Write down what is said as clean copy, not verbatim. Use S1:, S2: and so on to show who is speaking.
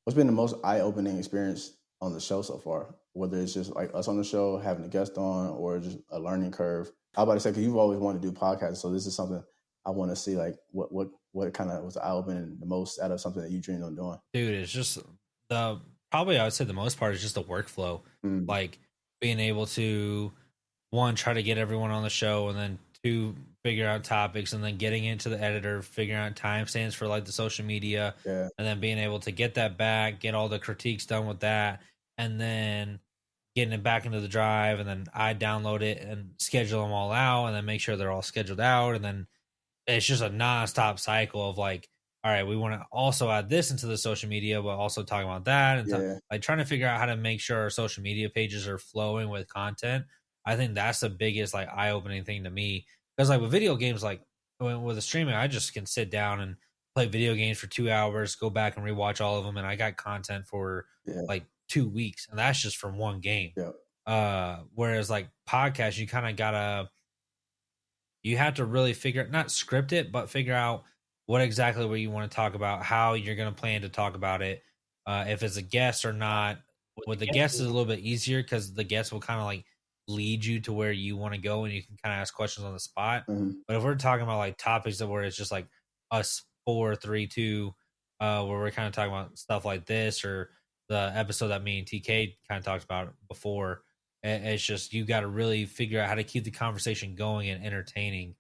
S1: What's been the most eye-opening experience on the show so far? Whether it's just like us on the show, having a guest on, or just a learning curve. I was about to say, because you've always wanted to do podcasts, so this is something I want to see. Like, what kind of was eye-opening the most out of something that you dreamed on doing?
S2: Dude, it's just the probably I would say the most part is just the workflow.
S1: Mm,
S2: Like being able to one, try to get everyone on the show, and then two, figure out topics, and then getting into the editor, figuring out timestamps for like the social media,
S1: yeah,
S2: and then being able to get that back, get all the critiques done with that, and then getting it back into the drive, and then I download it and schedule them all out, and then make sure they're all scheduled out, and then it's just a nonstop cycle of like, all right, we want to also add this into the social media, but also talk about that and
S1: yeah,
S2: like trying to figure out how to make sure our social media pages are flowing with content. I think that's the biggest like eye opening thing to me because like with video games, like with the streaming, I just can sit down and play video games for 2 hours, go back and rewatch all of them, and I got content for
S1: yeah,
S2: like 2 weeks, and that's just from one game.
S1: yeah,
S2: Whereas like podcasts, you kind of gotta you have to really figure not script it, but figure out what exactly what you want to talk about, how you're going to plan to talk about it, if it's a guest or not. With the guest is a little bit easier because the guest will kind of like lead you to where you want to go, and you can kind of ask questions on the spot.
S1: mm,
S2: But if we're talking about like topics that where it's just like us 4, 3, 2, where we're kind of talking about stuff like this or the episode that me and TK kind of talked about before, it's just you got to really figure out how to keep the conversation going and entertaining